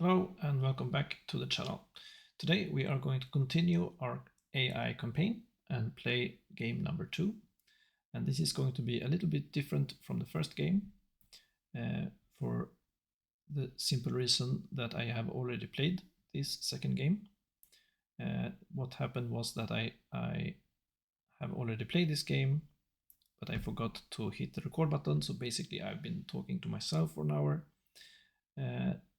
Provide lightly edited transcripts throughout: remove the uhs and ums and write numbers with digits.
Hello and welcome back to the channel. Today we are going to continue our AI campaign and play game number 2. And this is going to be a little bit different from the first game for the simple reason that I have already played this second game. What happened was that I have already played this game, but I forgot to hit the record button. So basically I've been talking to myself for an hour.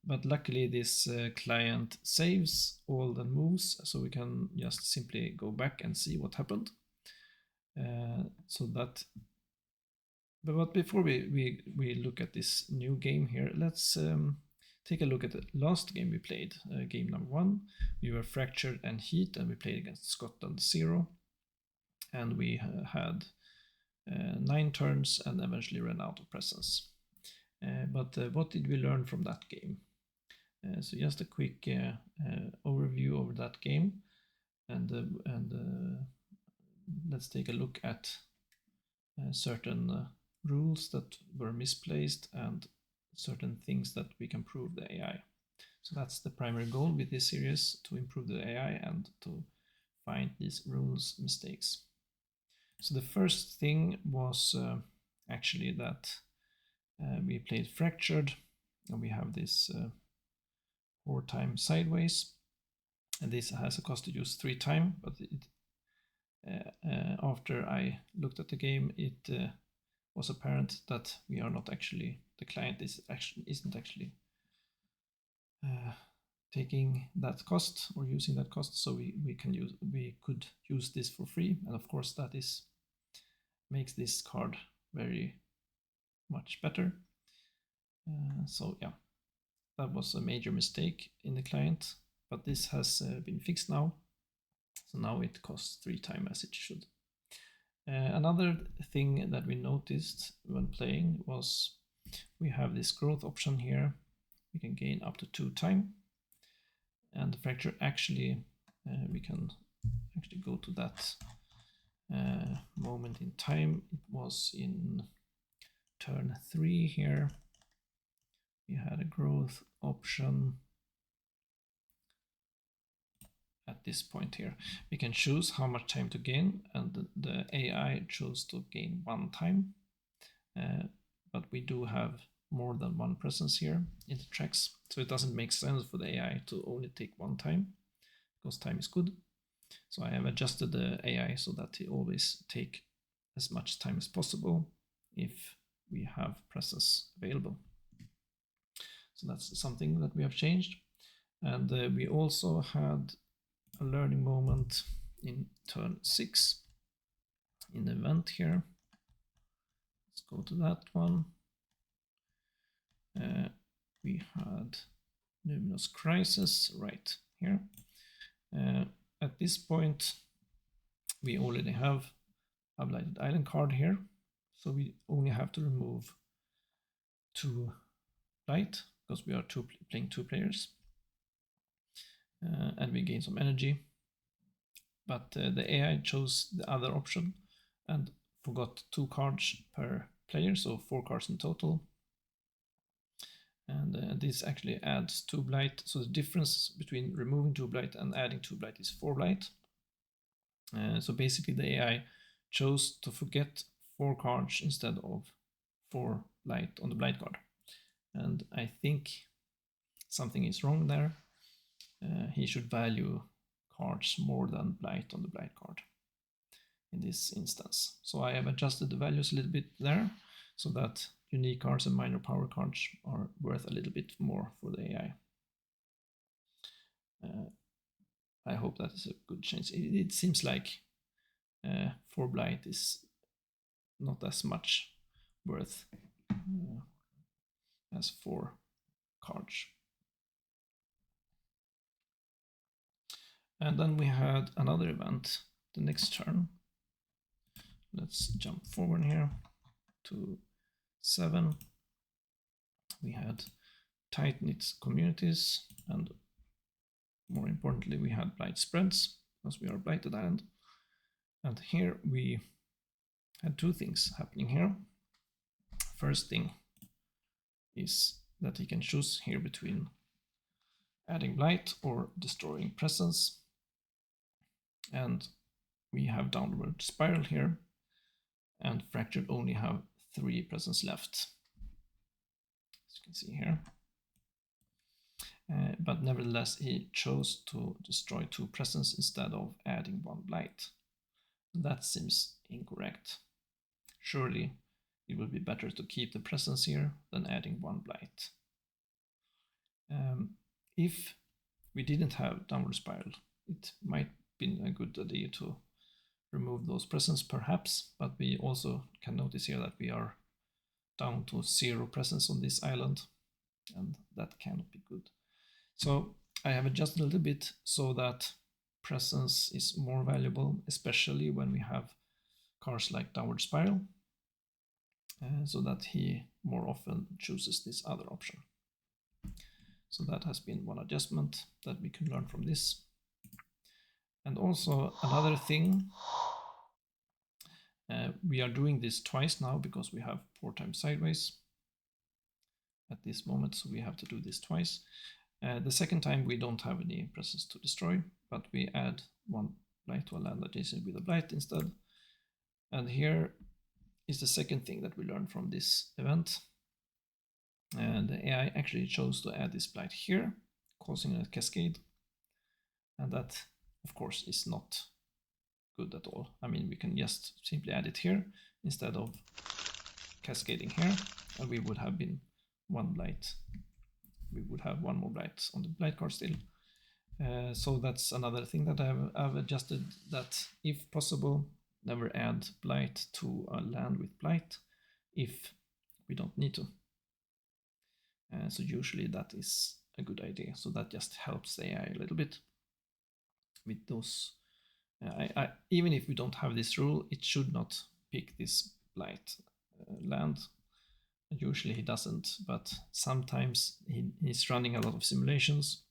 But luckily this client saves all the moves, so we can just simply go back and see what happened. But before we look at this new game here, let's take a look at the last game we played, game number 1. We were Fractured and Heat, and we played against Scotland 0. And we had 9 turns and eventually ran out of presence. But what did we learn from that game? So just a quick overview of that game, and let's take a look at certain rules that were misplaced and certain things that we can improve the AI. So that's the primary goal with this series, to improve the AI and to find these rules mistakes. So the first thing was actually that we played Fractured, and we have this 4 times sideways, and this has a cost to use 3 times, but after I looked at the game, it was apparent that we are not actually, the client isn't actually taking that cost or using that cost, so we could use this for free, and of course that makes this card very much better. So yeah, that was a major mistake in the client, but this has been fixed now. So now it costs 3 times as it should. Another thing that we noticed when playing was we have this growth option here. We can gain up to 2 times. And the Fracture actually, we can actually go to that moment in time. It was in turn 3 here. We had a growth option at this point here. We can choose how much time to gain, and the AI chose to gain 1 time. But we do have more than 1 presence here in the tracks, so it doesn't make sense for the AI to only take 1 time, because time is good. So I have adjusted the AI so that it always take as much time as possible if we have presence available. So that's something that we have changed. And we also had a learning moment in turn 6 in the event here. Let's go to that one. We had Numinous Crisis right here. At this point, we already have a Blighted Island card here, so we only have to remove 2 blight, because we are playing 2 players. And we gain some energy. But the AI chose the other option and forgot 2 cards per player, so 4 cards in total. And this actually adds 2 blight, so the difference between removing 2 blight and adding 2 blight is 4 blight. So basically the AI chose to forget 4 cards instead of 4 blight on the blight card. And I think something is wrong there. He should value cards more than blight on the blight card in this instance. So I have adjusted the values a little bit there, so that unique cards and minor power cards are worth a little bit more for the AI. I hope that is a good change. It seems like 4 blight is not as much worth as 4 cards. And then we had another event the next turn. Let's jump forward here to 7. We had tight-knit communities, and more importantly, we had blight spreads, because we are Blighted Island. And here we had 2 things happening here. First thing is that he can choose here between adding blight or destroying presence. And we have downward spiral here, and fractured only have 3 presence left, as you can see here. But nevertheless, he chose to destroy 2 presence instead of adding 1 blight. That seems incorrect. Surely it would be better to keep the presence here than adding 1 blight. If we didn't have downward spiral, it might have been a good idea to remove those presence perhaps, but we also can notice here that we are down to 0 presence on this island, and that cannot be good. So I have adjusted a little bit so that presence is more valuable, especially when we have cards like downward spiral, so that he more often chooses this other option. So that has been one adjustment that we can learn from this. And also another thing, we are doing this twice now because we have 4 times sideways at this moment, so we have to do this twice. The second time we don't have any presence to destroy, but we add 1 blight to a land adjacent with a blight instead. And here is the second thing that we learned from this event. And the AI actually chose to add this blight here, causing a cascade. And that, of course, is not good at all. I mean, we can just simply add it here instead of cascading here, and we would have been 1 blight. We would have 1 more blight on the blight card still. So that's another thing that I've adjusted, that if possible, never add blight to a land with blight if we don't need to. So usually that is a good idea. So that just helps the AI a little bit with those. Even if we don't have this rule, it should not pick this blight land. Usually he doesn't, but sometimes he's running a lot of simulations,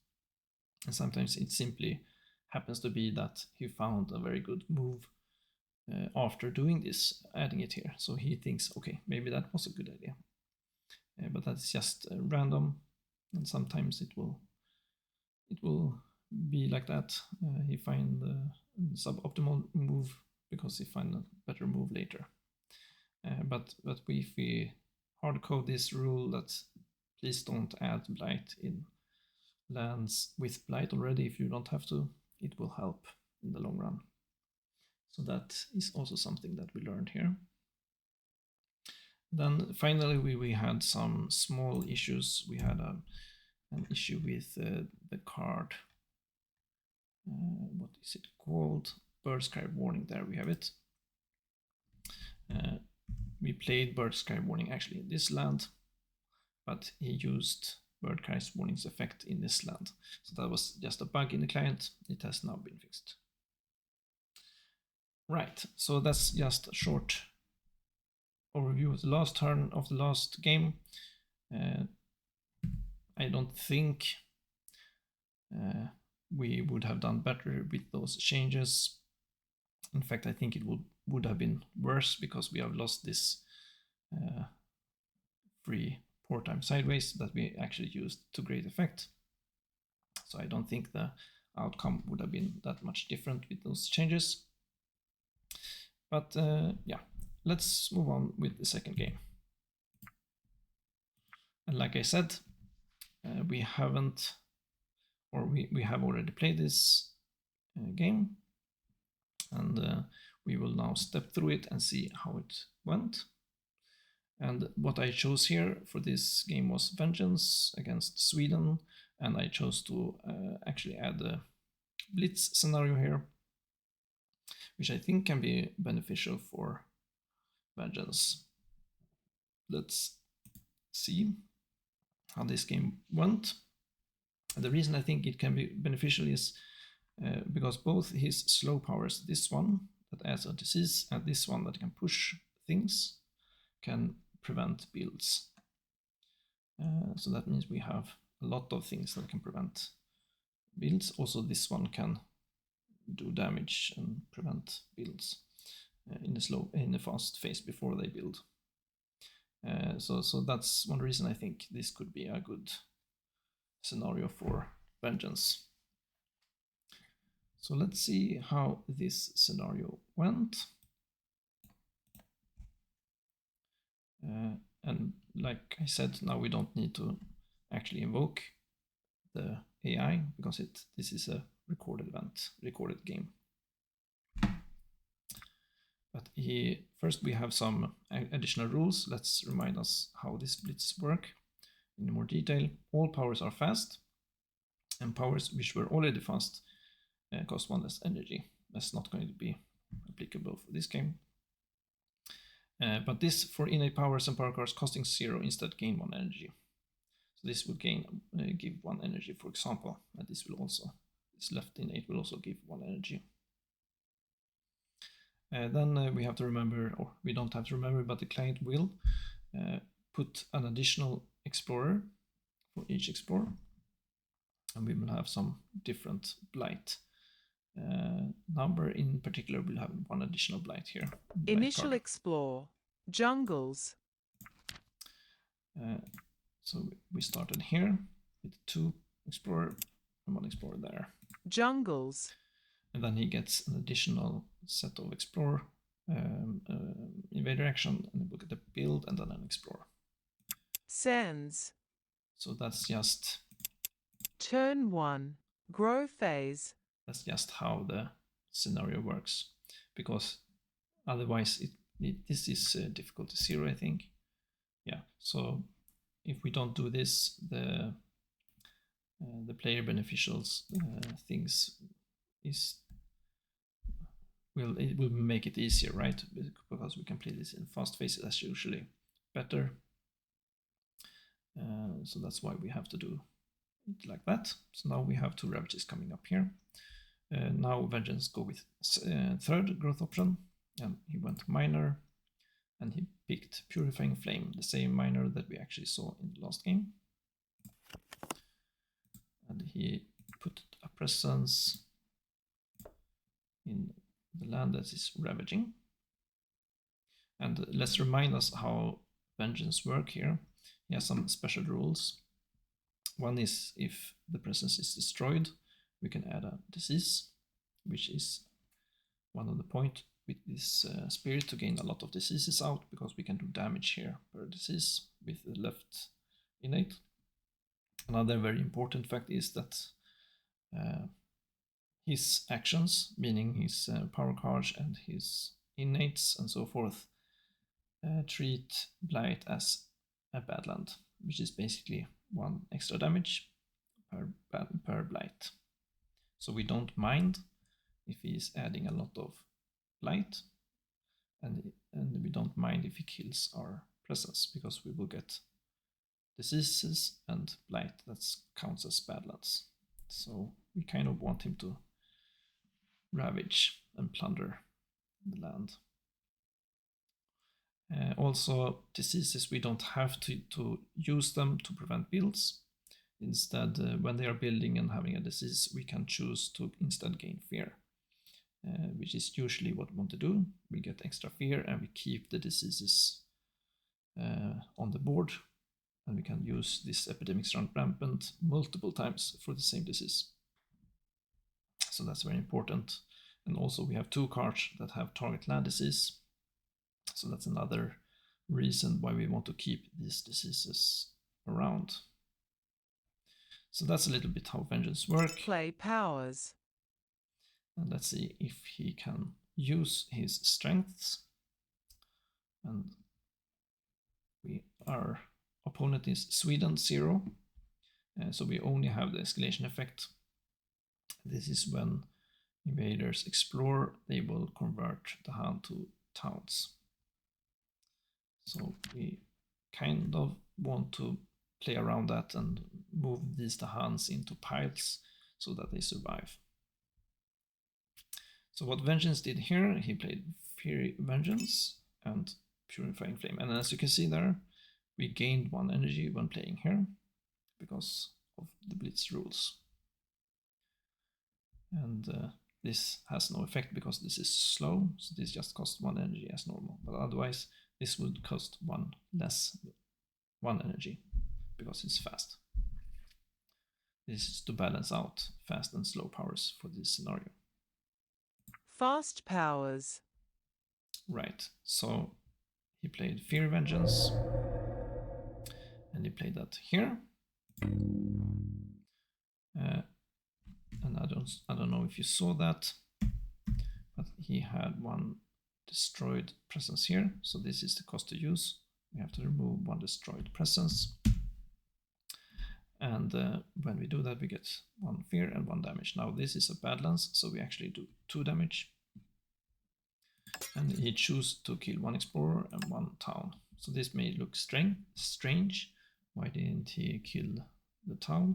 and sometimes it simply happens to be that he found a very good move after doing this, adding it here. So he thinks, okay, maybe that was a good idea. But that's just random, and sometimes it will be like that. He find the suboptimal move because he find a better move later. But if we hard code this rule that please don't add blight in lands with blight already if you don't have to, it will help in the long run. So that is also something that we learned here. Then finally we had some small issues. We had an issue with the card, what is it called? Bird Sky Warning. There we have it. We played Bird Sky Warning actually in this land, but he used Bird Sky Warning's effect in this land. So that was just a bug in the client. It has now been fixed. Right, so that's just a short overview of the last turn of the last game. I don't think we would have done better with those changes. In fact, I think it would have been worse because we have lost this free 4 times sideways that we actually used to great effect. So I don't think the outcome would have been that much different with those changes. But yeah, let's move on with the second game. And like I said, we haven't, or we have already played this game, and we will now step through it and see how it went. And what I chose here for this game was Vengeance against Sweden, and I chose to actually add a Blitz scenario here, which I think can be beneficial for Vengeance. Let's see how this game went. And the reason I think it can be beneficial is because both his slow powers, this one that adds a disease and this one that can push things, can prevent builds. So that means we have a lot of things that can prevent builds. Also this one can do damage and prevent builds in a fast phase before they build. So that's one reason I think this could be a good scenario for Vengeance. So let's see how this scenario went. And like I said, now we don't need to actually invoke the AI because this is a recorded event, recorded game. But first we have some additional rules. Let's remind us how these splits work in more detail. All powers are fast, and powers which were already fast cost 1 less energy. That's not going to be applicable for this game. But this for innate powers and power cards costing 0 instead gain 1 energy. So this would give 1 energy, for example, and this left innate will also give 1 energy. Then we have to remember, or we don't have to remember, but the client will put an additional explorer for each explorer, and we will have some different blight. Number in particular will have 1 additional blight here. Initial explore, jungles. So we started here with 2 explorer and 1 explorer there. Jungles. And then he gets an additional set of explorer, invader action, and look at the build, and then an explorer. Sends. So that's just turn 1, grow phase. That's just how the scenario works, because otherwise this is difficulty 0, I think. Yeah, so if we don't do this, the player beneficials things it will make it easier, right? Because we can play this in fast phases as usually better. So that's why we have to do it like that. So now we have 2 ravages coming up here. Now Vengeance go with 3rd growth option, and he went minor, and he picked Purifying Flame, the same minor that we actually saw in the last game. And he put a presence in the land that is ravaging. And let's remind us how Vengeance work here. He has some special rules. One is if the presence is destroyed, we can add a disease, which is one of the point with this spirit to gain a lot of diseases out, because we can do damage here per disease with the left innate. Another very important fact is that his actions, meaning his power cards and his innates and so forth, treat blight as a bad land, which is basically 1 extra damage per blight. So we don't mind if he's adding a lot of blight, and we don't mind if he kills our presence, because we will get diseases and blight that counts as badlands. So we kind of want him to ravage and plunder the land. Also, diseases, we don't have to use them to prevent builds. Instead, when they are building and having a disease, we can choose to instead gain fear, which is usually what we want to do. We get extra fear and we keep the diseases on the board, and we can use this epidemics run rampant multiple times for the same disease. So that's very important. And also we have 2 cards that have target land disease. So that's another reason why we want to keep these diseases around. So that's a little bit how Vengeance work. Play powers. And let's see if he can use his strengths. And our opponent is Sweden 0. So we only have the escalation effect. This is when invaders explore, they will convert the hand to towns. So we kind of want to play around that and move these hands into piles so that they survive. So what Vengeance did here, he played Fury Vengeance and Purifying Flame. And as you can see there, we gained 1 energy when playing here because of the Blitz rules. And this has no effect because this is slow, so this just costs 1 energy as normal. But otherwise, this would cost 1 energy because it's fast. This is to balance out fast and slow powers for this scenario. Fast powers. Right, so he played Fear Vengeance, and he played that here. And I don't know if you saw that, but he had one destroyed presence here. So this is the cost to use. We have to remove one destroyed presence. And when we do that, we get 1 fear and 1 damage. Now this is a balance, so we actually do 2 damage. And he chose to kill 1 explorer and 1 town. So this may look strange. Why didn't he kill the town?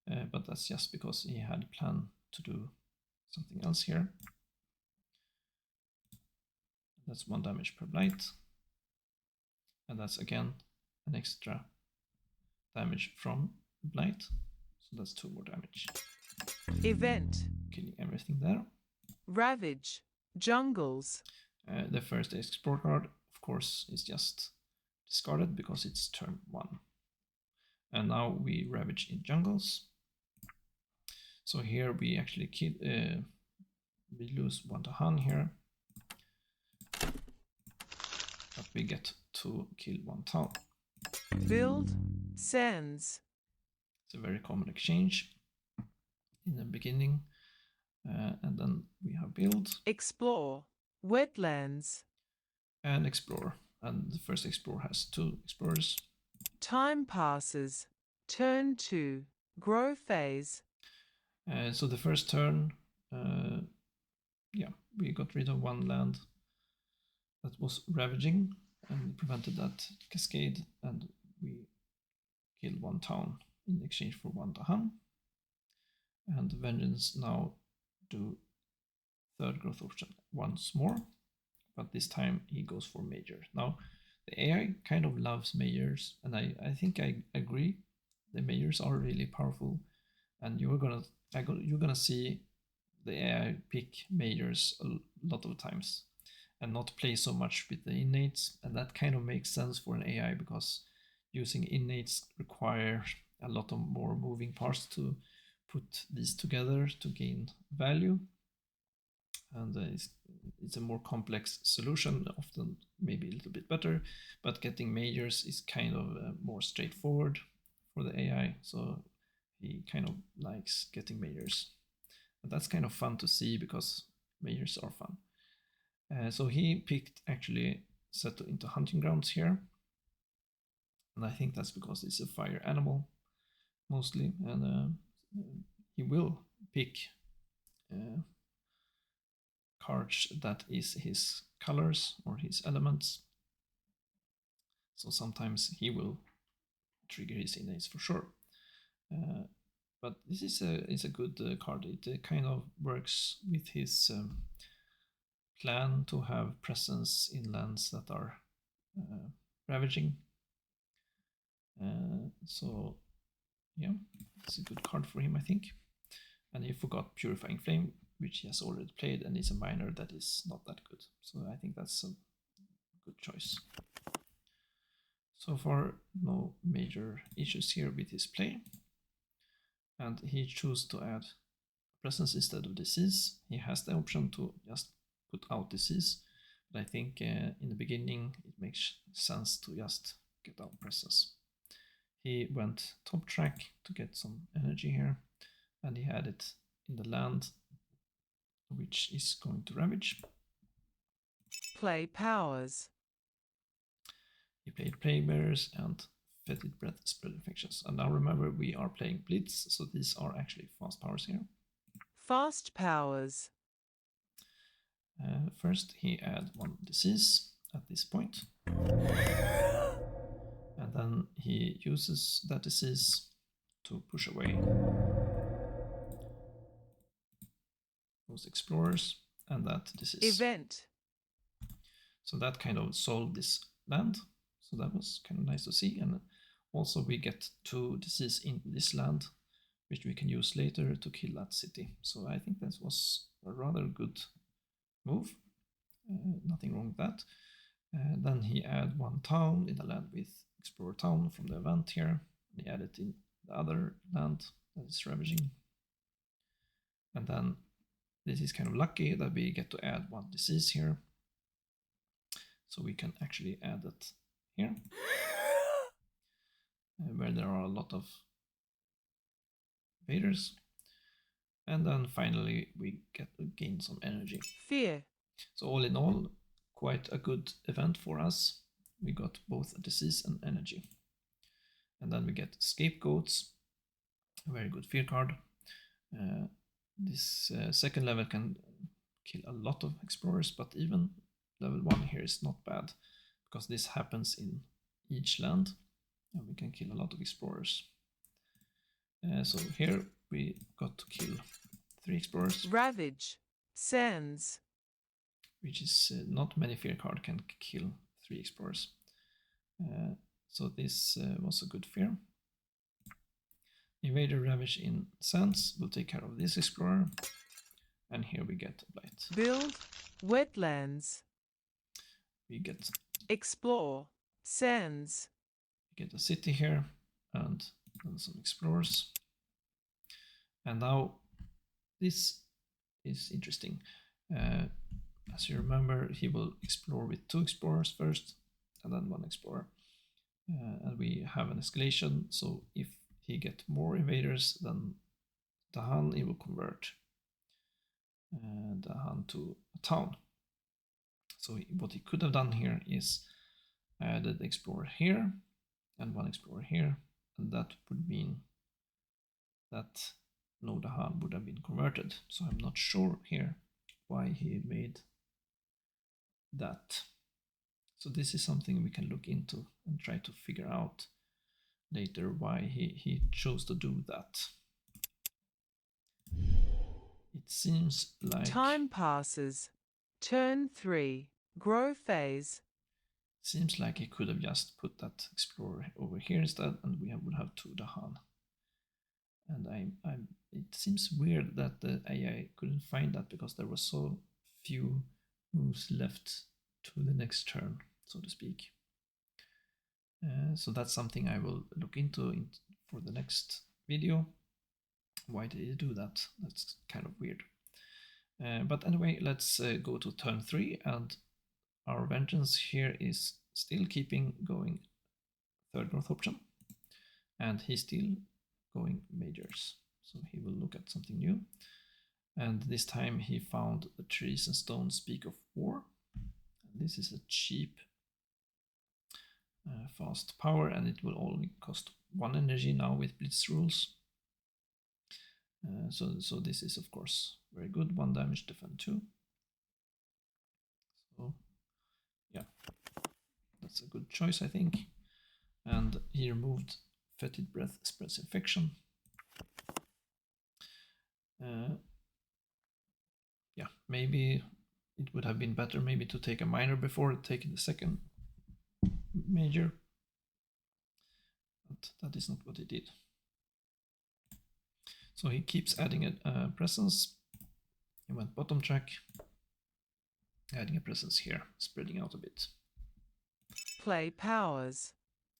But that's just because he had a plan to do something else here. That's 1 damage per blight. And that's again an extra damage from blight. So that's 2 more damage. Event. Killing everything there. Ravage. Jungles. The first explore card, of course, is just discarded because it's turn 1. And now we ravage in jungles. So here we actually kill, we lose 1 to Han here. But we get to kill 1 town. Build. Sends. It's a very common exchange in the beginning. And then we have build. Explore. Wetlands. And explore. And the first explorer has 2 explorers. Time passes. Turn 2. Grow phase. So the first turn, yeah, we got rid of 1 land that was ravaging and prevented that cascade, and we killed 1 town in exchange for 1 Dahan. And Vengeance now do 3rd growth option once more, but this time he goes for major. Now the AI kind of loves majors, and I think I agree. The majors are really powerful, and you're gonna see the AI pick majors a lot of times and not play so much with the innates, and that kind of makes sense for an AI because using innates require a lot of more moving parts to put these together to gain value, and it's a more complex solution, often maybe a little bit better, but getting majors is kind of more straightforward for the AI, so he kind of likes getting majors. And that's kind of fun to see because majors are fun. So he picked actually Seto into hunting grounds here. And I think that's because it's a fire animal mostly. And he will pick cards that is his colors or his elements. So sometimes he will trigger his innates for sure. But this is a good card. It kind of works with his plan to have presence in lands that are ravaging. So yeah, it's a good card for him, I think. And he forgot Purifying Flame, which he has already played, and it's a minor that is not that good. So I think that's a good choice. So far, no major issues here with his play. And he chose to add presence instead of disease. He has the option to just put out disease, but I think in the beginning it makes sense to just get out presence. He went top track to get some energy here, and he had it in the land, which is going to ravage. Play powers. He played Plague Bearers and Fetid Breath Spread Infections. And now remember, we are playing Blitz, so these are actually fast powers here. Fast powers. First, he add 1 disease at this point. And then he uses that disease to push away those explorers and that disease. Event. So that kind of solved this land. So that was kind of nice to see. And also we get 2 disease in this land, which we can use later to kill that city. So I think that was a rather good move. Nothing wrong with that. Then he add 1 town in the land with Explorer Town from the event here. He added in the other land that is ravaging. And then this is kind of lucky that we get to add 1 disease here. So we can actually add it here, where there are a lot of invaders. And then finally we get to gain some energy. Fear. So all in all, quite a good event for us. We got both a disease and energy. And then we get scapegoats, a very good fear card. This second level can kill a lot of explorers, but even level 1 here is not bad, because this happens in each land, and we can kill a lot of explorers. So here we got to kill 3 explorers. Ravage. Sands. Which is not many fear card can kill 3 explorers. So this was a good fear. Invader Ravage in Sands will take care of this explorer. And here we get Blight. Build. Wetlands. We get Explore. Sands. we get a city here and some explorers. And now this is interesting. As you remember, he will explore with 2 explorers first and then 1 explorer. And we have an escalation, so if he gets more invaders than Dahan, he will convert Dahan to a town. So what he could have done here is added explorer here and 1 explorer here, and that would mean that no Dahan would have been converted. So I'm not sure here why he made that. So this is something we can look into and try to figure out later why he chose to do that. It seems like Time passes. Turn 3. Grow phase. seems like he could have just put that explorer over here instead, and we would have 2 Dahan. And it seems weird that the AI couldn't find that, because there were so few moves left to the next turn, so to speak. So that's something I will look into for the next video. Why did he do that? That's kind of weird. But anyway, let's go to turn 3, and our vengeance here is still keeping going 3rd growth option, and he's still going majors. So he will look at something new, and this time he found the trees and stones speak of war. And this is a cheap fast power, and it will only cost 1 energy now with blitz rules. So this is of course very good. 1 damage, defend 2. So yeah, that's a good choice, I think. And he removed fetid breath spreads infection. Yeah, maybe it would have been better maybe to take a minor before taking the second major, but that is not what he did. So he keeps adding a presence. He went bottom track, adding a presence here, spreading out a bit. Play powers.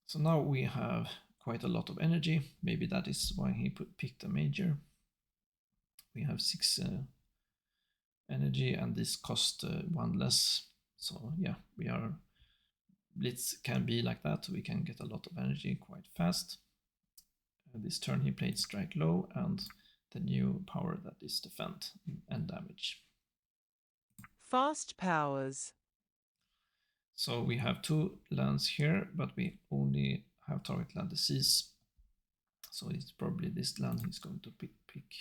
So now we have quite a lot of energy. Maybe that is why he picked a major. We have 6 energy, and this cost 1 less. So yeah, Blitz can be like that. We can get a lot of energy quite fast. This turn he played strike low and the new power that is defend and damage. Fast powers. So we have 2 lands here, but we only have target land disease. So it's probably this land he's going to pick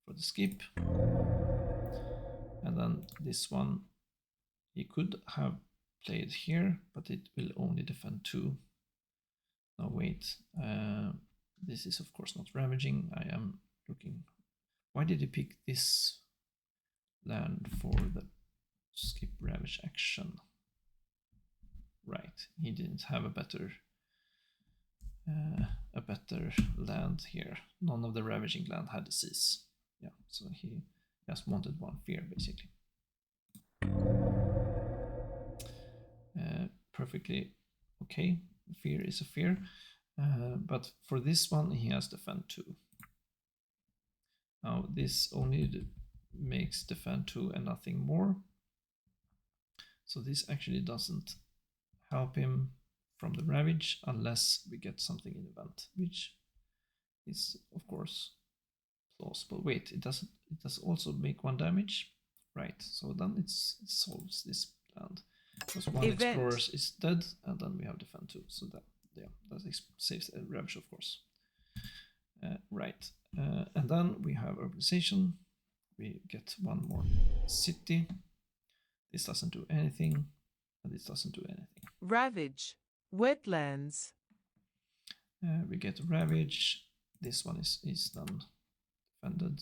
for the skip. And then this one he could have played here, but it will only defend 2. No, wait. This is of course not ravaging. I am looking. Why did he pick this land for the skip ravage action? Right, he didn't have a better land here. None of the ravaging land had disease. Yeah, so he just wanted 1 fear basically. Perfectly okay. Fear is a fear. But for this one he has defend 2. Now this only makes defend 2 and nothing more. So this actually doesn't help him from the Ravage unless we get something in event, which is of course plausible. Wait, it does also make 1 damage, right? So then it solves this land because 1 Event. explorer is dead, and then we have defend 2. So that saves the Ravage, of course. Right, and then we have urbanization. We get 1 more city. This doesn't do anything, and this doesn't do anything. Ravage. Wetlands. We get Ravage. This one is then defended.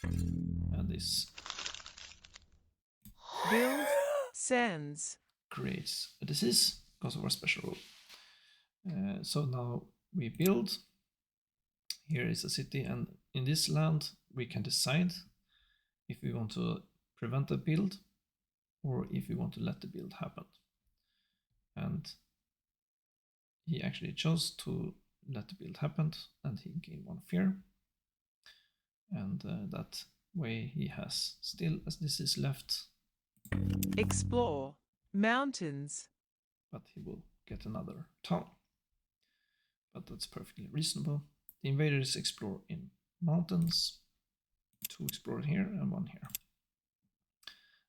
And this Build. Sands. creates a disease because of our special rule. So now we build. Here is a city, and in this land we can decide if we want to prevent the build or if we want to let the build happen. And he actually chose to let the build happen, and he gained 1 fear. And that way he has still as disease left. Explore. Mountains. But he will get another town. But that's perfectly reasonable. The invaders explore in mountains. 2 explore here and 1 here.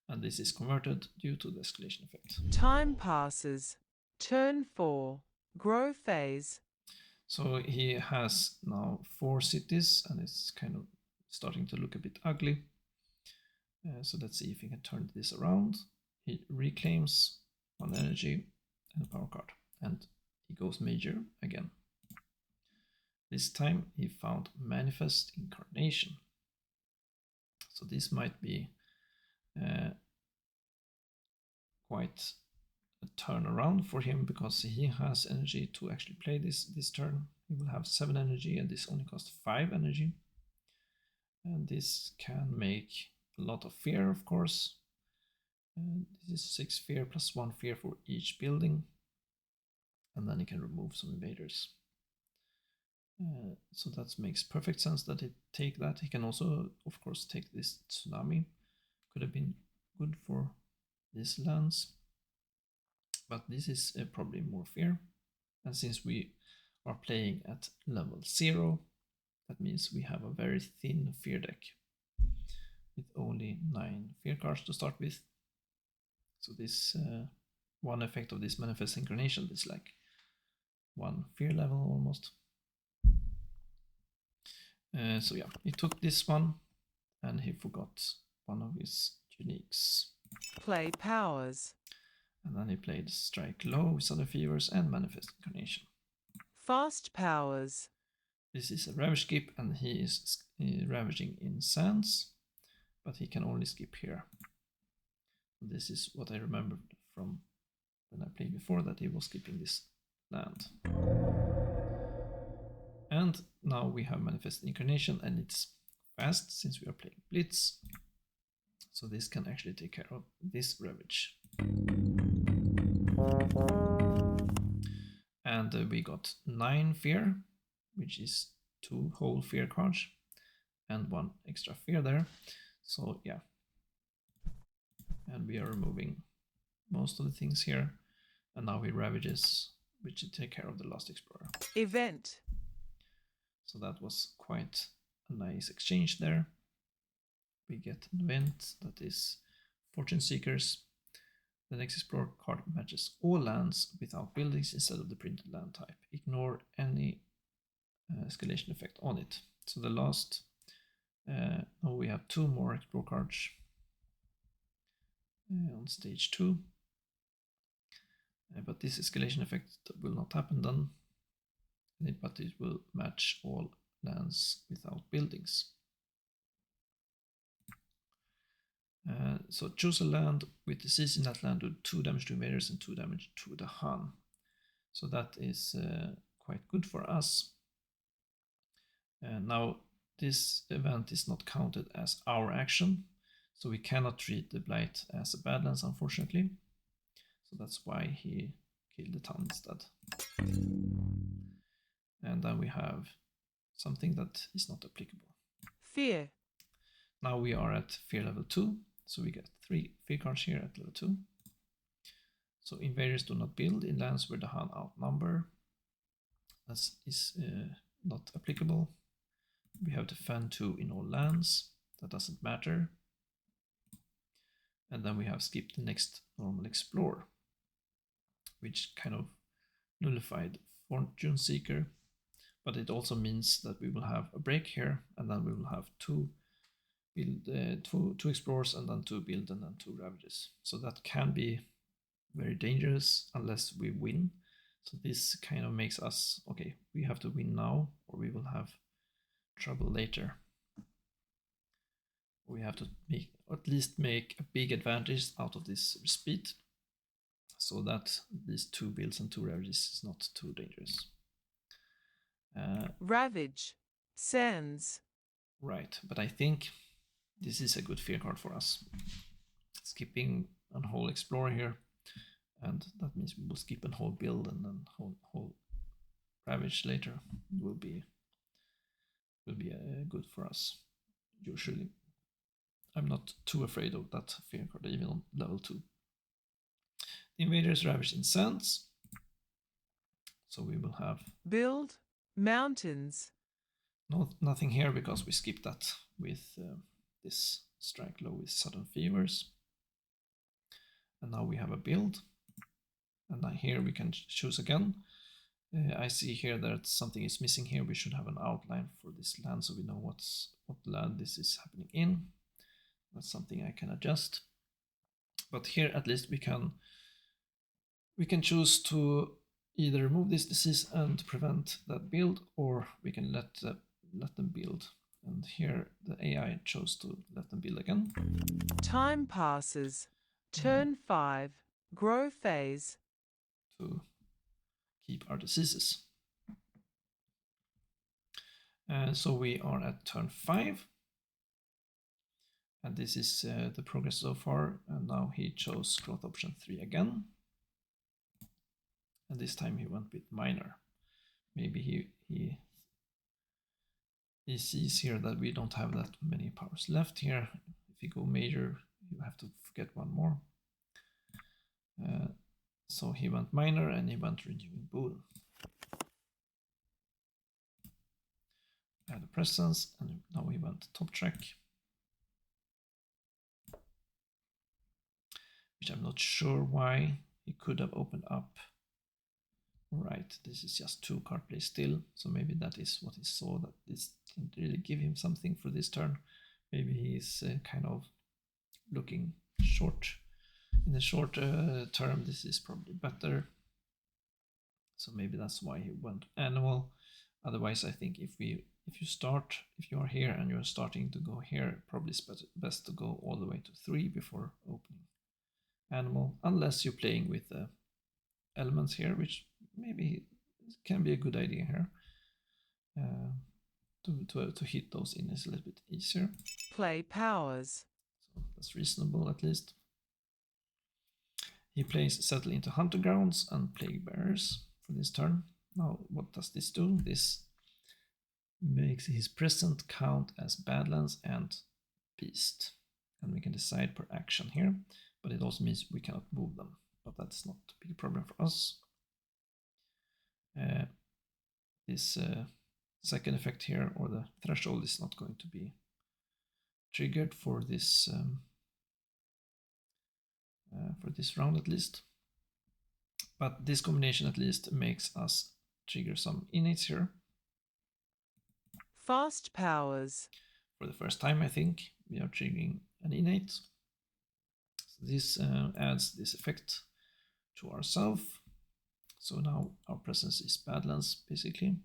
And this is converted due to the escalation effect. Time passes. Turn 4. Grow phase. So he has now 4 cities, and it's kind of starting to look a bit ugly. So let's see if he can turn this around. He reclaims 1 energy and a power card, and he goes major again. This time he found Manifest Incarnation. So this might be quite a turnaround for him, because he has energy to actually play this turn. He will have 7 energy, and this only costs 5 energy. And this can make a lot of fear, of course. This is 6 fear plus 1 fear for each building. And then he can remove some invaders. So that makes perfect sense that he take that. He can also, of course, take this tsunami. Could have been good for these lands. But this is probably more fear. And since we are playing at level 0, that means we have a very thin fear deck with only 9 fear cards to start with. So this one effect of this Manifest Incarnation is like 1 fear level almost. So yeah, he took this one, and he forgot one of his uniques. Play powers. And then he played Strike Low, Southern Fevers, and Manifest Incarnation. Fast powers. This is a Ravage skip, and he is ravaging in Sands, but he can only skip here. This is what I remembered from when I played before, that he was skipping this land. And now we have Manifest Incarnation, and it's fast since we are playing Blitz. So this can actually take care of this Ravage. And we got 9 fear, which is 2 whole fear cards and 1 extra fear there. So yeah. And we are removing most of the things here. And now he ravages, which will take care of the last explorer. Event. So that was quite a nice exchange there. We get an event that is Fortune Seekers. The next explorer card matches all lands without buildings instead of the printed land type. Ignore any escalation effect on it. So the last, now we have 2 more explore cards on stage 2. But this escalation effect will not happen then, but it will match all lands without buildings. So choose a land with disease in that land with 2 damage to invaders and 2 damage to the Han. So that is quite good for us. Now this event is not counted as our action, so we cannot treat the Blight as a Badlands, unfortunately. So that's why he killed the town instead. And then we have something that is not applicable. Fear. Now we are at fear level 2, so we get 3 fear cards here at level 2. So invaders do not build in lands where the Han outnumber. That is not applicable. We have defend 2 in all lands. That doesn't matter. And then we have skip the next normal explore, which kind of nullified Fortune Seeker. But it also means that we will have a break here, and then we will have 2 build, two explorers, and then 2 build, and then 2 ravages. So that can be very dangerous unless we win. So this kind of makes us, okay, we have to win now or we will have trouble later. We have to make, at least make a big advantage out of this speed so that these 2 builds and 2 ravages is not too dangerous. Ravage. Sands. Right, but I think this is a good fear card for us. Skipping a whole explorer here, and that means we will skip a whole build and then whole ravage later will be good for us usually. I'm not too afraid of that fear card even on level 2. The invaders ravage in sands, so we will have Build. Mountains. nothing here because we skipped that with this strike low with sudden fevers. And now we have a build, and now here we can choose again. I see here that something is missing here. We should have an outline for this land so we know what land this is happening in. That's something I can adjust. But here at least we can choose to either remove this disease and prevent that build, or we can let them build. And here the AI chose to let them build again. Time passes. Turn 5. Grow phase. To keep our diseases. So we are at turn 5. And this is the progress so far. And now he chose growth option 3 again. And this time he went with minor. Maybe he sees here that we don't have that many powers left here. If you go major, you have to get 1 more. So he went minor and he went renewing boon. Add a presence, and now he went top track, which I'm not sure why he could have opened up. Right, this is just 2 card play still, so maybe that is what he saw, that this didn't really give him something for this turn. Maybe he's kind of looking short. In the short term, this is probably better. So maybe that's why he went animal. Otherwise, I think if you are here and you're starting to go here, probably it's best to go all the way to 3 before opening animal, unless you're playing with elements here, which maybe can be a good idea here. To hit those in is a little bit easier. Play powers. So that's reasonable at least. He plays Settle into Hunter Grounds and Plague Bearers for this turn. Now what does this do? This makes his present count as Badlands and Beast. And we can decide per action here, but it also means we cannot move them. But that's not a big problem for us. This second effect here, or the threshold, is not going to be triggered for this round at least. But this combination at least makes us trigger some innates here. Fast powers. For the first time, I think, we are triggering an innate. So this adds this effect to ourselves. So now our presence is Badlands, basically.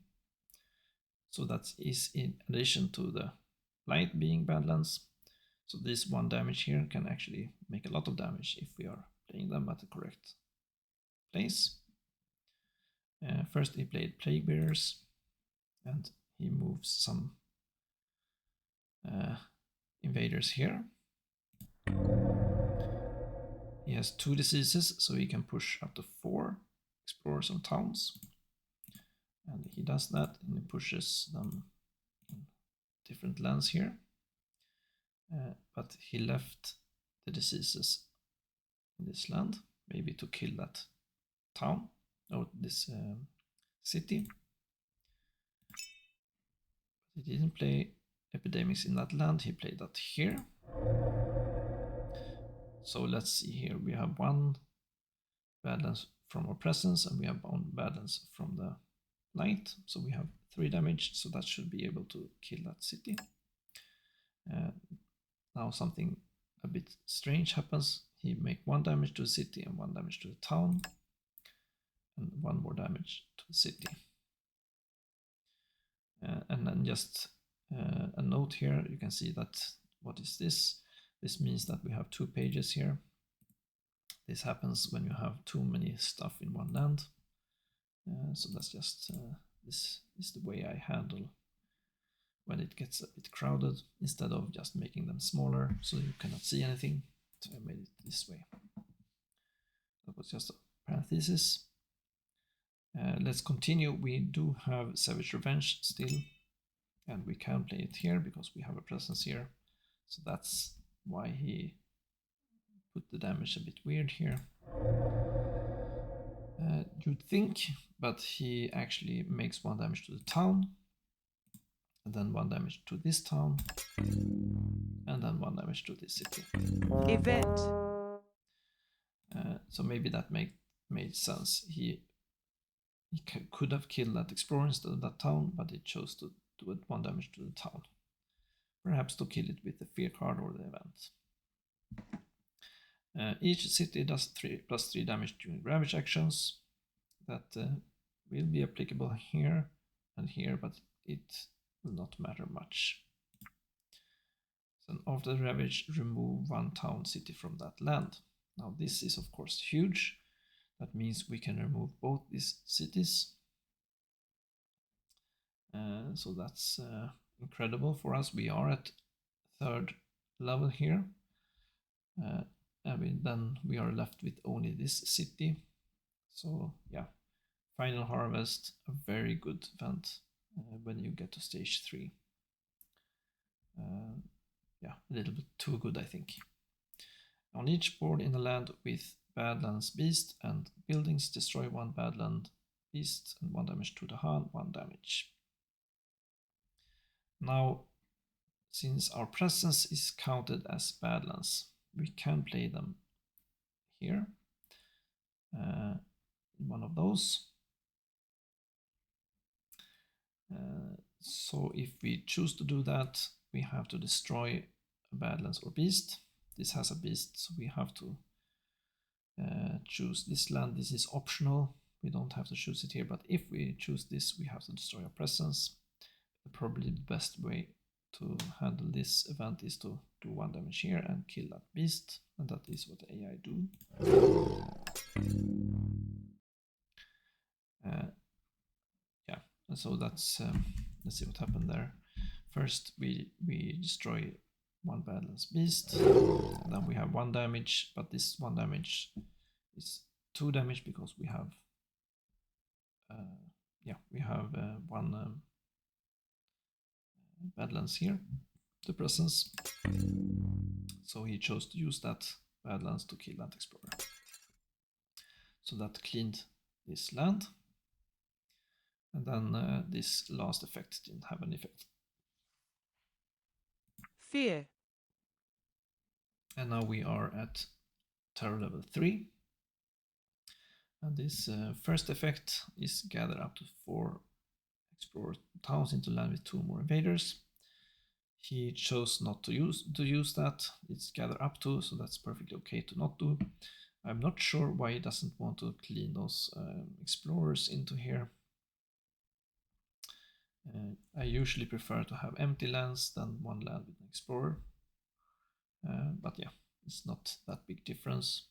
So that is in addition to the light being Badlands. So this 1 damage here can actually make a lot of damage if we are playing them at the correct place. First he played Plague Bearers, and he moves some invaders here. He has 2 diseases, so he can push up to 4 explorers and towns. And he does that, and he pushes them in different lands here. But he left the diseases in this land, maybe to kill that town or this city. He didn't play epidemics in that land, he played that here. So let's see here, we have 1 Badlands from our presence and we have 1 Badlands from the night. So we have 3 damage, so that should be able to kill that city. Now something a bit strange happens. He make 1 damage to the city and 1 damage to the town. And 1 more damage to the city. And then just a note here, you can see that, what is this? This means that we have 2 pages here. This happens when you have too many stuff in one land. So that's just, this is the way I handle when it gets a bit crowded, instead of just making them smaller so you cannot see anything. So I made it this way. That was just a parenthesis. Let's continue. We do have Savage Revenge still, and we can play it here because we have a presence here. So that's why he put the damage a bit weird here. You'd think, but he actually makes 1 damage to the town, and then 1 damage to this town, and then 1 damage to this city. Event. So maybe that made sense. He could have killed that explorer instead of that town, but he chose to do it 1 damage to the town. Perhaps to kill it with the fear card or the event. Each city does +3 damage during ravage actions. That will be applicable here and here, but it will not matter much. So after the ravage, remove 1 town city from that land. Now this is of course huge. That means we can remove both these cities. So that's incredible for us. We are at 3rd level here. And then we are left with only this city. So yeah, Final Harvest, a very good event when you get to stage 3. Yeah, a little bit too good, I think. On each board in the land with Badlands Beast and buildings, destroy 1 Badland Beast and 1 damage to the Han, 1 damage. Now, since our presence is counted as Badlands, we can play them here, in one of those. So if we choose to do that, we have to destroy a Badlands or Beast. This has a Beast, so we have to choose this land. This is optional, we don't have to choose it here, but if we choose this, we have to destroy our presence. Probably the best way to handle this event is to do 1 damage here and kill that beast, and that is what the AI do. Yeah, and so that's let's see what happened there. First we destroy 1 Badlands Beast, and then we have 1 damage, but this 1 damage is 2 damage because we have we have 1 Badlands here, the presence. So he chose to use that Badlands to kill that explorer. So that cleaned this land. And then this last effect didn't have an effect. Fear. And now we are at terror level 3. And this first effect is gather up to 4 explorer towns into land with 2 more invaders. He chose not to use that. It's gather up to, so that's perfectly okay to not do. I'm not sure why he doesn't want to clean those explorers into here. I usually prefer to have empty lands than 1 land with an explorer. But yeah, it's not that big difference.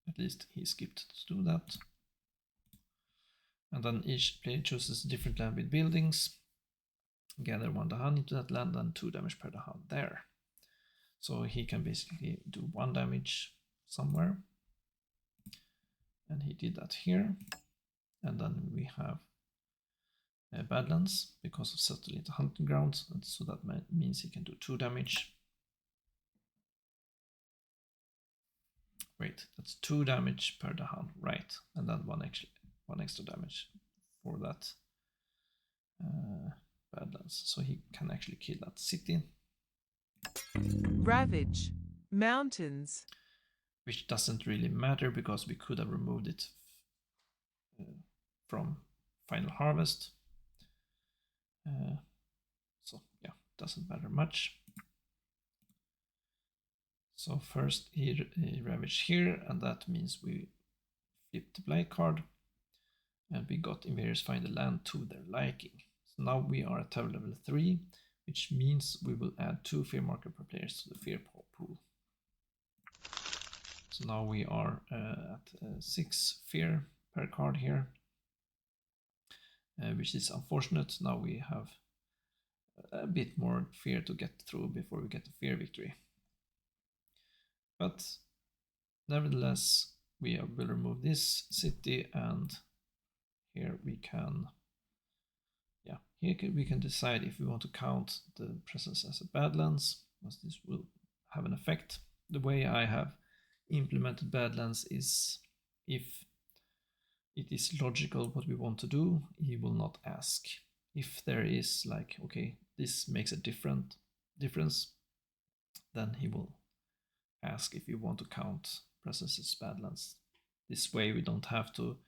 At least he skipped to do that. And then each player chooses a different land with buildings. Gather 1 Dahan into that land and 2 damage per Dahan there. So he can basically do 1 damage somewhere. And he did that here. And then we have Badlands because of settling into hunting grounds, and so that means he can do 2 damage. Wait, that's 2 damage per Dahan, right? And then one extra damage for that Badlands. So he can actually kill that city. Ravage. Mountains. Which doesn't really matter because we could have removed it from Final Harvest. So yeah, doesn't matter much. So first he ravaged here, and that means we flipped the blight card, and we got invaders find the land to their liking. So now we are at tower level 3, which means we will add 2 fear marker per players to the fear pool. So now we are at 6 fear per card here, which is unfortunate. Now we have a bit more fear to get through before we get the fear victory. But nevertheless, we will remove this city, and here we can, yeah, here we can decide if we want to count the presence as a Badlands, because this will have an effect. The way I have implemented Badlands is if it is logical what we want to do, he will not ask. If there is like, okay, this makes a difference, then he will ask if you want to count presence as Badlands. This way we don't have to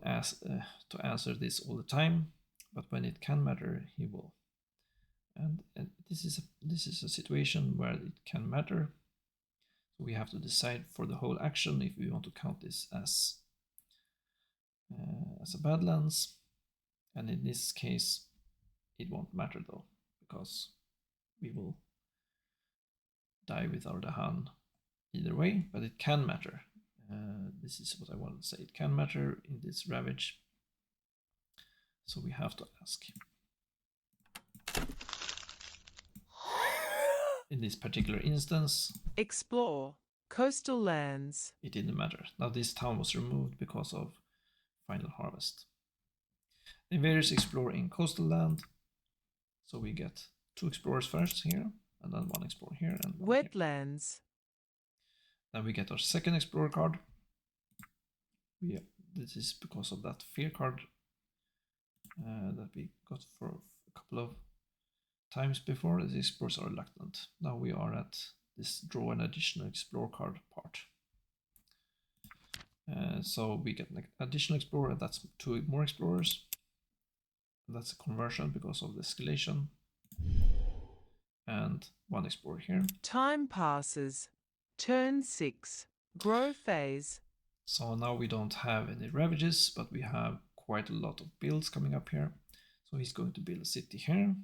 answer this all the time, but when it can matter, he will. And this is a situation where it can matter. So we have to decide for the whole action if we want to count this as a Badlands. And in this case, it won't matter though, because we will die with our Dahan either way, but it can matter. This is what I wanted to say. It can matter in this ravage. So we have to ask. In this particular instance, Explore. Coastal lands. it didn't matter. Now this town was removed because of Final Harvest. The invaders explore in coastal land. So we get 2 explorers first here, and then 1 explorer here, and 1 Wetlands. here. Then we get our second explorer card. This is because of that fear card that we got for a couple of times before. The explorers are reluctant. Now we are at this draw an additional explorer card part. So we get an additional explorer, that's 2 more explorers. That's a conversion because of the escalation. And 1 explorer here. Time passes. Turn 6. Grow phase. So now we don't have any ravages, but we have quite a lot of builds coming up here. So he's going to build a city here.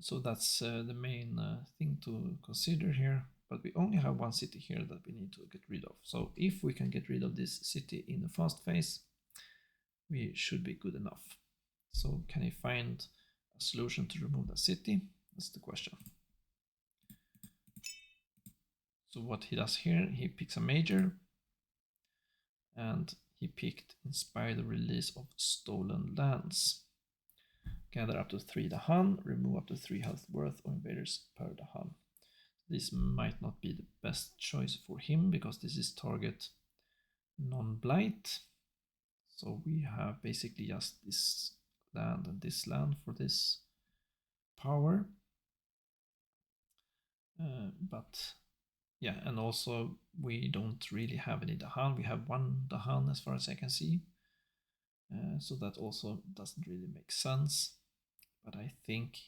So that's the main thing to consider here. But we only have 1 city here that we need to get rid of. So if we can get rid of this city in the fast phase, we should be good enough. So can he find a solution to remove the city? That's the question. So what he does here, he picks a major, and he picked inspire the release of stolen lands. Gather up to 3 Dahan, remove up to 3 health worth of invaders per Dahan. This might not be the best choice for him because this is target non-blight. So we have basically just this land and this land for this power. But yeah, and also we don't really have any Dahan. We have 1 Dahan as far as I can see. So that also doesn't really make sense. But I think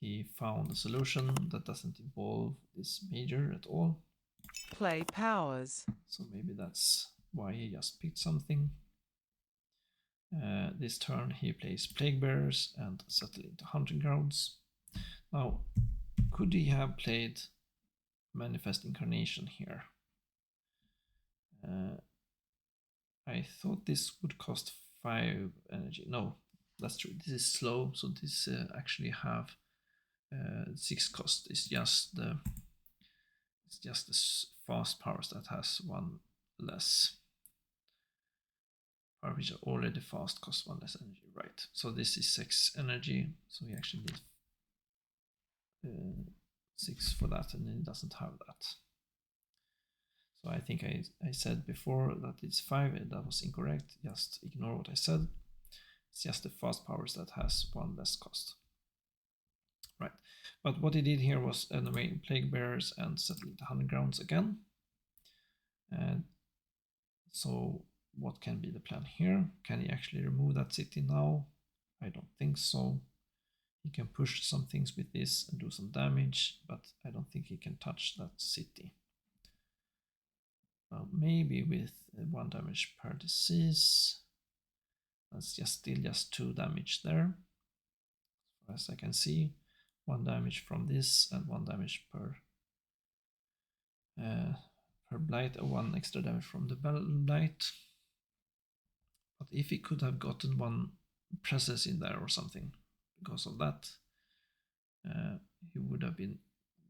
he found a solution that doesn't involve this major at all. Play powers. So maybe that's why he just picked something. This turn he plays Plague Bearers and settle into hunting grounds. Now, could he have played Manifest Incarnation here? I thought this would cost 5 energy. No, that's true. This is slow, so this actually have 6 cost. It's just the fast powers that has 1 less. power which are already fast cost 1 less energy. Right. So this is 6 energy. So we actually need 6 for that, and it doesn't have that. So I think I said before that it's 5, and that was incorrect. Just ignore what I said. It's just the fast powers that has 1 less cost. Right. But what he did here was anyway Plague Bearers and settle the Hunting Grounds again. And so what can be the plan here? Can he actually remove that city now? I don't think so. He can push some things with this and do some damage, but I don't think he can touch that city. Maybe with 1 damage per disease. That's still just 2 damage there. As I can see, 1 damage from this and 1 damage per blight, 1 extra damage from the blight. But if he could have gotten 1 presence in there or something because of that, he would have been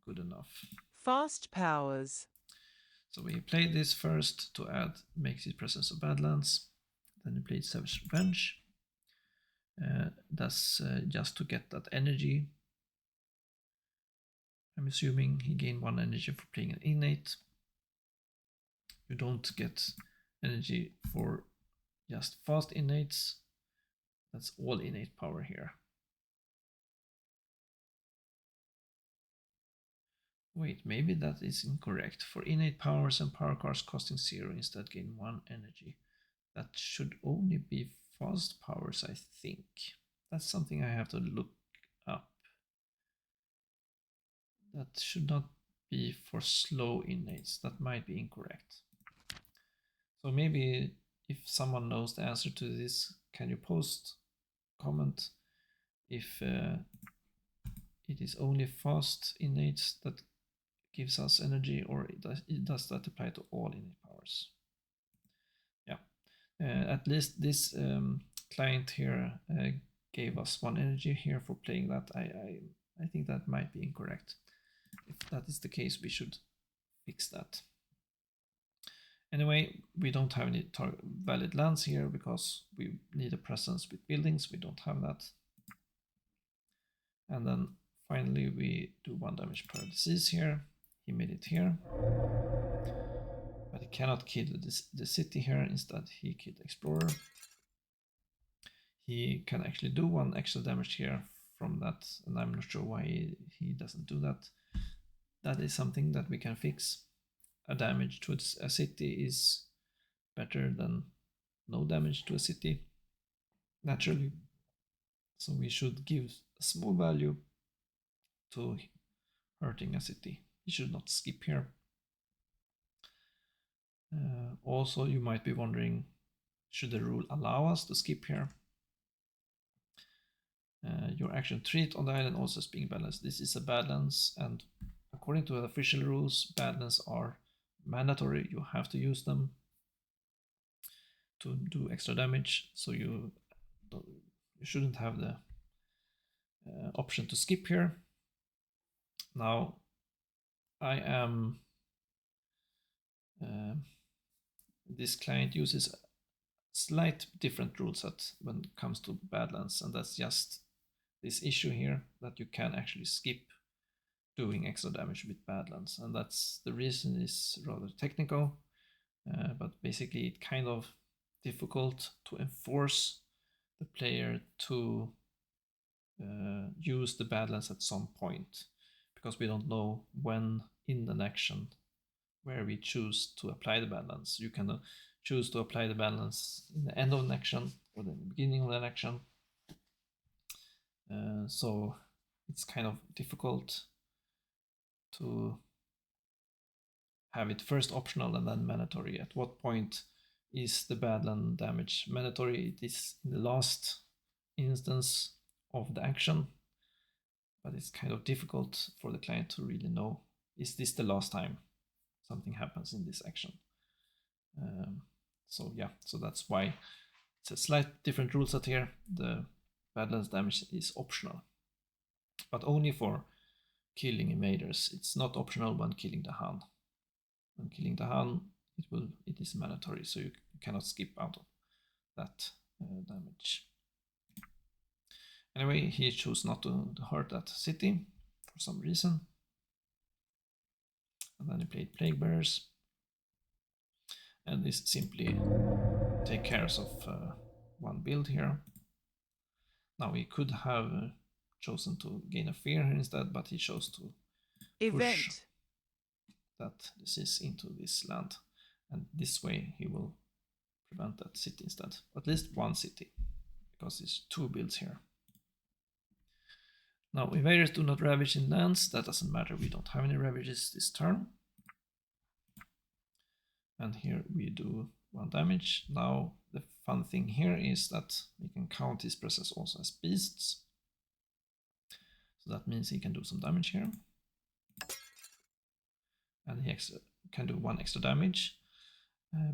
good enough. Fast powers. So we played this first to make his presence of Badlands. Then he played Savage Revenge. That's just to get that energy. I'm assuming he gained 1 energy for playing an innate. You don't get energy for just fast innates. That's all innate power here. Wait, maybe that is incorrect. For innate powers and power cards costing 0, instead gain 1 energy. That should only be fast powers, I think. That's something I have to look up. That should not be for slow innates. That might be incorrect. So maybe if someone knows the answer to this, can you post, comment if it is only fast innates that gives us energy, or does that apply to all innate powers? Yeah, at least this client here gave us 1 energy here for playing that. I think that might be incorrect. If that is the case, we should fix that. Anyway, we don't have any valid lands here because we need a presence with buildings. We don't have that. And then finally we do 1 damage per disease here. He made it here. But he cannot kill the city here. Instead, he killed the Explorer. He can actually do 1 extra damage here from that, and I'm not sure why he doesn't do that. That is something that we can fix. A damage to a city is better than no damage to a city, naturally. So we should give a small value to hurting a city. You should not skip here. Also, you might be wondering, should the rule allow us to skip here? Your action treat on the island also is being balanced. This is a balance, and according to the official rules, balance are mandatory. You have to use them to do extra damage, so you shouldn't have the option to skip here. Now, I am this client uses slight different rule set when it comes to Badlands, and that's just this issue here that you can actually skip doing extra damage with Badlands, and that's the reason is rather technical, but basically it's kind of difficult to enforce the player to use the Badlands at some point, because we don't know when in an action where we choose to apply the Badlands. You can choose to apply the Badlands in the end of an action or the beginning of an action. So it's kind of difficult to have it first optional and then mandatory. At what point is the Badland damage mandatory? It is in the last instance of the action, but it's kind of difficult for the client to really know, is this the last time something happens in this action? So yeah, so that's why it's a slight different rule set here. The Badlands damage is optional, but only for killing invaders. It's not optional when killing the Han. When killing the Han, it is mandatory, so you cannot skip out of that damage. Anyway, he chose not to hurt that city for some reason. And then he played Plague Bearers. And this simply take care of one build here. Now he could have chosen to gain a fear here instead, but he chose to push Event. that disease into this land. And this way he will prevent that city instead. At least one city, because there's two builds here. Now invaders do not ravage in lands. That doesn't matter, we don't have any ravages this turn. And here we do 1 damage. Now the fun thing here is that we can count his presence also as beasts. So that means he can do some damage here. And he can do 1 extra damage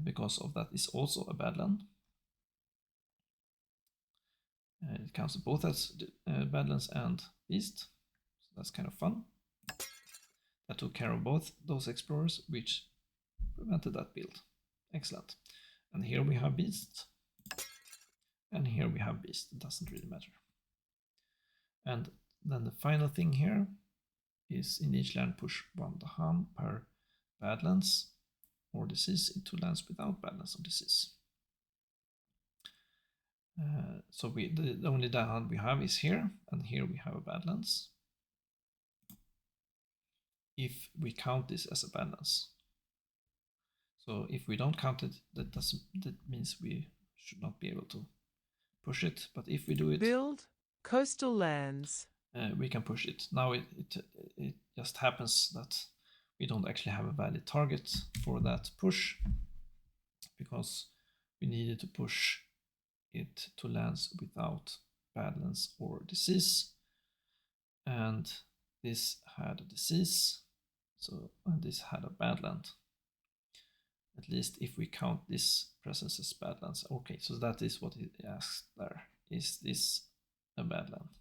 because of that is also a bad land. It counts both as Badlands and Beast, so that's kind of fun. That took care of both those explorers, which prevented that build. Excellent. And here we have Beast, and here we have Beast. It doesn't really matter. And then the final thing here is in each land push 1 Dahan per Badlands or Disease into lands without Badlands or Disease. So the only Dahan we have is here, and here we have a Badlands. If we count this as a Badlands. So if we don't count it, that means we should not be able to push it. But if we do it, Build coastal lands. We can push it. Now it just happens that we don't actually have a valid target for that push because we needed to push it to lands without Badlands or Disease, and this had a Disease, so and this had a Badland. At least if we count this presence as Badlands. Okay, so that is what he asked there. Is this a Badland?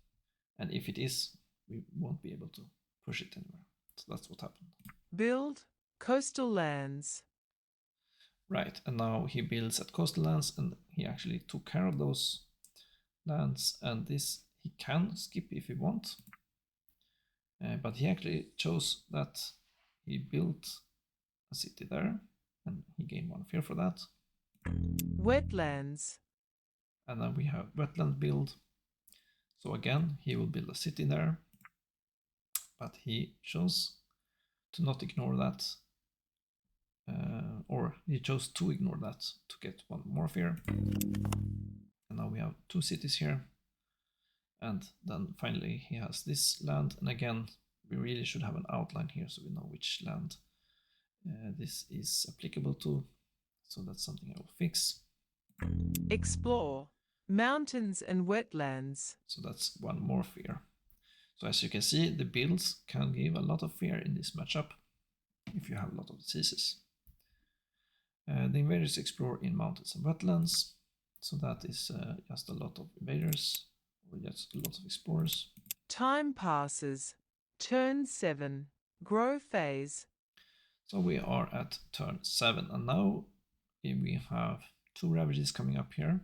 And if it is, we won't be able to push it anywhere. So that's what happened. Build coastal lands. Right, and now he builds at coastal lands, and he actually took care of those lands, and this he can skip if he wants. But he actually chose that he built a city there, and he gained 1 fear for that. Wetlands. And then we have wetland build. So again, he will build a city there, but he chose to not ignore that, or he chose to ignore that to get 1 more fear. And now we have 2 cities here. And then finally he has this land, and again, we really should have an outline here so we know which land this is applicable to. So that's something I will fix. Explore mountains and wetlands. So that's 1 more fear. So as you can see, the builds can give a lot of fear in this matchup if you have a lot of diseases. The invaders explore in mountains and wetlands. So that is just a lot of invaders, or just a lot of explorers. Time passes. Turn 7. Grow phase. So we are at turn 7, and now we have 2 ravages coming up here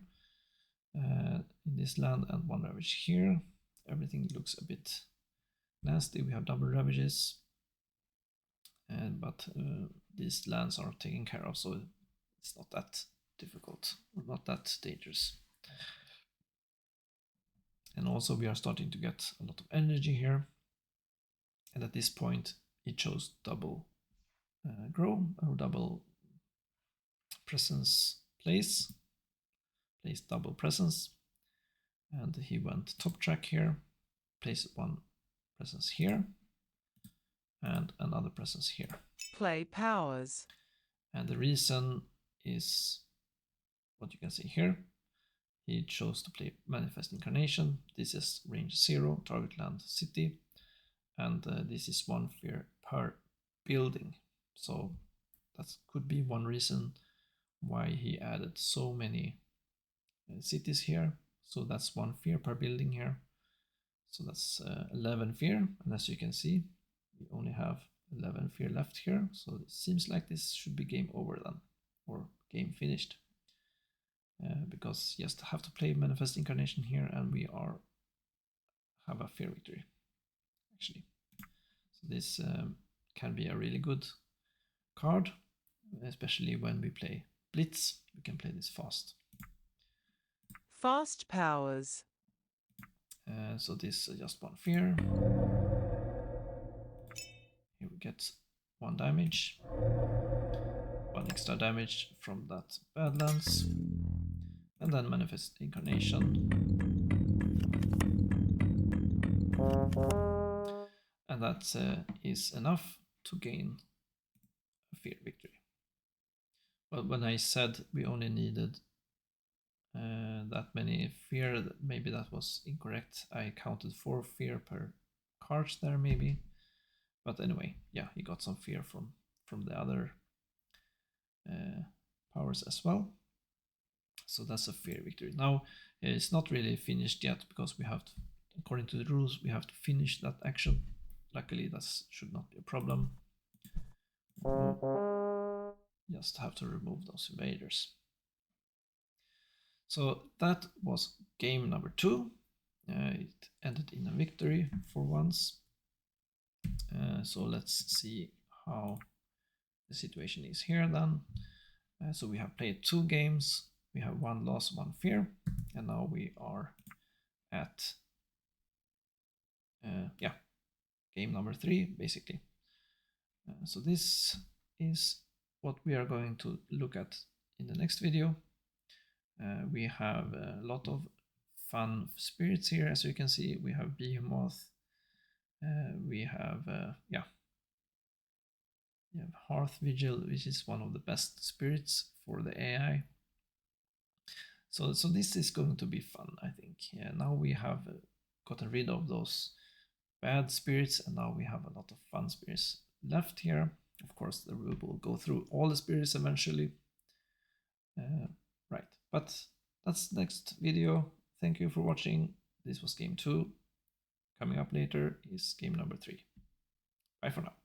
in this land and 1 ravage here. Everything looks a bit nasty. We have double ravages, but these lands are taken care of, so it's not that difficult, not that dangerous. And also we are starting to get a lot of energy here, and at this point he chose double grow or double presence place double presence, and he went top track here, place 1 presence here and another presence here. Play powers. And the reason is what you can see here. He chose to play Manifest Incarnation. This is range 0, target land city, and this is 1 fear per building. So that could be one reason why he added so many cities here. So that's 1 fear per building here. So that's 11 fear, and as you can see, we only have 11 fear left here. So it seems like this should be game over then, or game finished. because yes, have to play Manifest Incarnation here, and we have a fear victory actually. So this can be a really good card, especially when we play Blitz. We can play this fast. Fast powers. So this just 1 fear. Here we get 1 damage, 1 extra damage from that Badlands, and then Manifest Incarnation. And that is enough to gain a fear victory. But when I said we only needed that many fear, maybe that was incorrect. I counted 4 fear per card there maybe. But anyway, yeah, he got some fear from the other powers as well. So that's a fear victory. Now it's not really finished yet, because we have to, according to the rules, we have to finish that action. Luckily, that should not be a problem. Just have to remove those invaders. So that was game number 2. It ended in a victory for once. So let's see how the situation is here then. So we have played 2 games. We have 1 loss, 1 fear, and now we are at game number 3 basically. So this is what we are going to look at in the next video. We have a lot of fun spirits here, as you can see. We have Behemoth, we have Hearth Vigil, which is one of the best spirits for the AI. So this is going to be fun, I think. Yeah, now we have gotten rid of those bad spirits, and now we have a lot of fun spirits left here. Of course, we will go through all the spirits eventually. Right, but that's next video. Thank you for watching. This was game 2. Coming up later is game number 3. Bye for now.